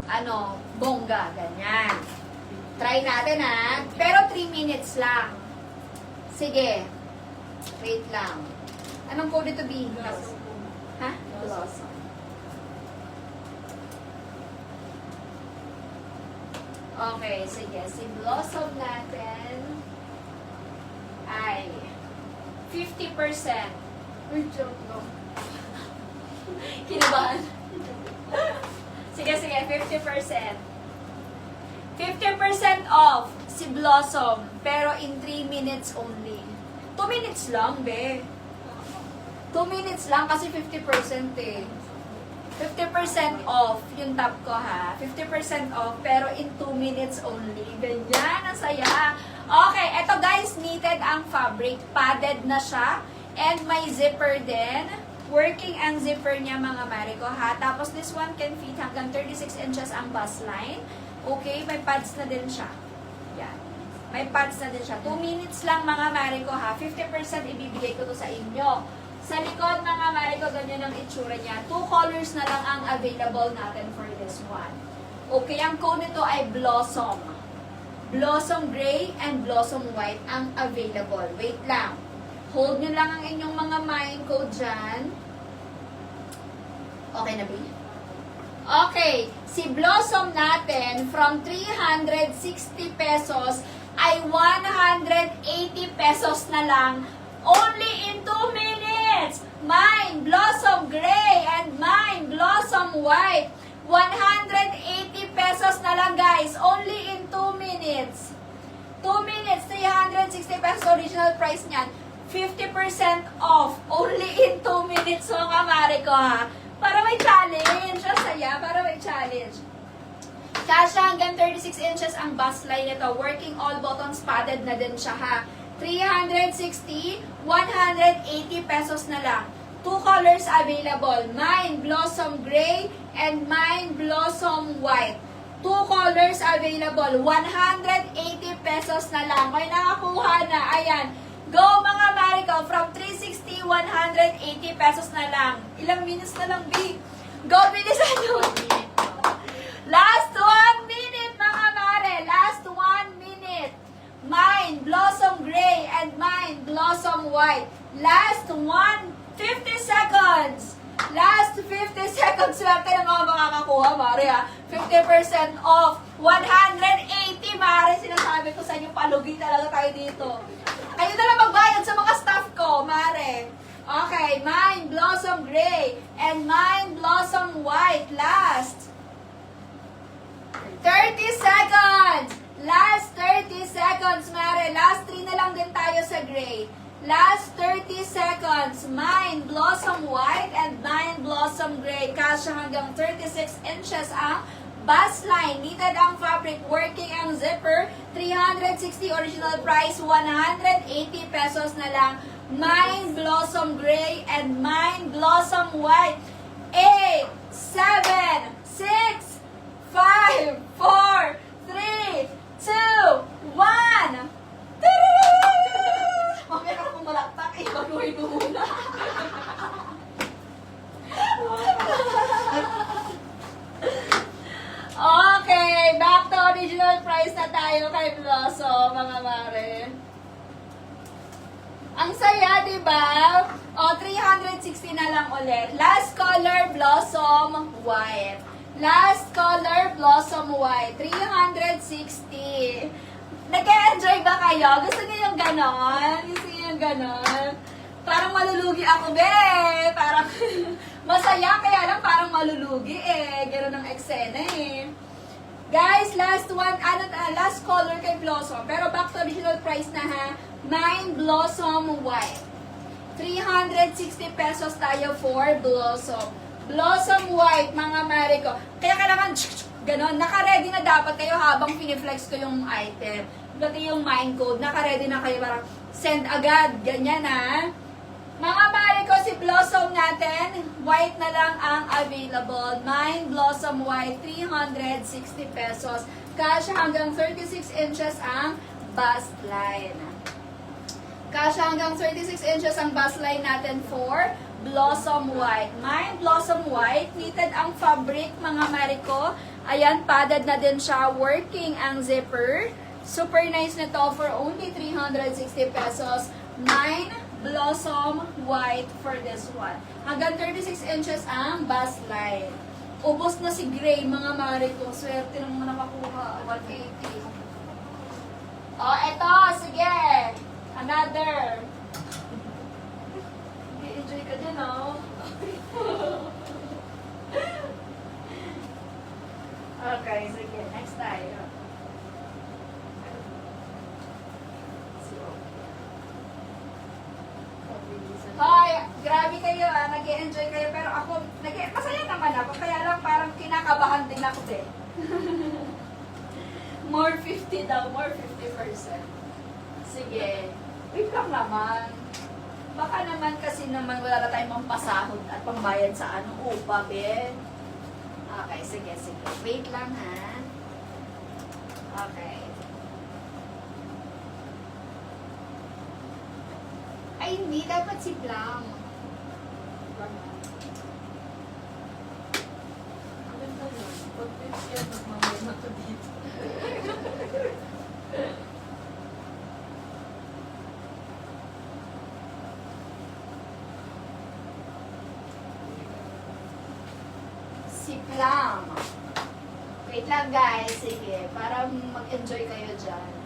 Ano, bongga, ganyan. Try natin ha. Pero 3 minutes lang. Sige. Wait lang. Anong code ito, B? Ha? Blossom. Okay, sige. Si Blossom natin ay 50%. Uy, joke no. Kinabahan. Sige, 50%. 50% off si Blossom, pero in 3 minutes only. 2 minutes lang, be. 2 minutes lang kasi 50% eh. 50% off yung top ko ha. 50% off, pero in 2 minutes only. Ganyan, ang saya. Okay, eto guys, knitted ang fabric. Padded na siya. And may zipper din. Working ang zipper niya mga Mariko ha. Tapos this one can fit hanggang 36 inches ang bust line. Okay, may pads na din siya. Yan. May pads na din siya. 2 minutes lang mga Mariko ha. 50% ibibigay ko to sa inyo. Sa likod mga Mariko, ganyan ang itsura niya. 2 colors na lang ang available natin for this one. Okay, ang code nito ay Blossom. Blossom Gray and Blossom White ang available. Wait lang. Hold nyo lang ang inyong mga mind code dyan. Okay na ba? Okay, si Blossom natin from 360 pesos ay 180 pesos na lang. Only in 2 minutes! Mine Blossom Gray and mine Blossom White. 180 pesos na lang guys. Only in 2 minutes. 2 minutes, 360 pesos original price niyan. 50% off. Only in 2 minutes mga Mariko ha. Para may challenge. Ang saya. Para may challenge. Kasha hanggang 36 inches ang bust line nito. Working all buttons, padded na din siya ha. 360, 180 pesos na lang. 2 colors available. Mine Blossom Gray and mine Blossom White. 2 colors available. 180 pesos na lang. May nakakuha na. Ayan. Go mga Mariko. From 360, 180 pesos na lang. Ilang minutes na lang, B? Go, bilisan nyo. Last 1 minute mga Mare. Last 1 minute. Mine Blossom Gray and mine Blossom White. Last 50 seconds. Last 50 seconds. Swerte ng mga makakakuha, Mare ha. 50% off. 180, Mare. Sinasabi ko sa inyo, palugi talaga tayo dito. Kayo na lang magbayad sa mga staff ko, Mare. Okay, mine Blossom Gray and mine Blossom White. Last 30 seconds. Last 30 seconds, Mare. Last 3 na lang din tayo sa gray. Last 30 seconds. Mine Blossom White and mine Blossom Gray. Kasya hanggang 36 inches ang bust line. Knitted ang fabric. Working ang zipper. 360 original price. 180 pesos na lang. Mine Blossom Gray and mine Blossom White. 8, 7, 6, 5, 4, 3, 2, 1. Mamaya ka na kung malaktak, baguhin mo muna. Okay, back to original price na tayo kay Blossom, mga Mare. Ang saya, diba? O, 360 na lang ulit. Last color, Blossom White. Last color, Blossom White. 360. Nag-enjoy ba kayo? Gusto niyo yung ganon? Gusto niyo yung ganon? Parang malulugi ako, be. Parang masaya, kaya lang parang malulugi eh. Ganon ang eksena eh. Guys, last one, last color kay Blossom. Pero back to original price na ha. Mine Blossom White. 360 pesos tayo for Blossom. Blossom White, mga Mariko. Kaya kailangan, ganon, naka-ready na dapat kayo habang piniflex ko yung item. Pati yung mine code, naka-ready na kayo para send agad. Ganyan ha. Mga Mariko, si Blossom natin, white na lang ang available. Mine Blossom White, 360 pesos. Kasya hanggang 36 inches ang bust line. Kasha hanggang 36 inches ang bust line natin for Blossom White. Mine, Blossom White. Knitted ang fabric, mga Mariko. Ayan, padded na din siya. Working ang zipper. Super nice nito for only 360 pesos. Mine, Blossom White for this one. Hanggang 36 inches ang bust line. Ubos na si Gray, mga Mariko. Swerte ng mga nakakuha. 180. Oh, eto. Sige. Another. Enjoy ka din, oh. Okay, sige. Next tayo. Hoy, grabe kayo nag-enjoy kayo, pero ako, masaya naman ako, kaya lang parang kinakabahan din ako din. More 50 daw, more 50%. Sige, wait lang naman. Baka naman kasi naman wala na tayong pampasahod at pambayad sa upa, Ben. Okay, sige. Wait lang, ha? Okay. Ay, hindi. Dapat si Blanc. Ang ganda yun. Pag-tips yan, magmamay na to dito. Si Plum. Wait lang, guys. Sige, para mag-enjoy kayo dyan.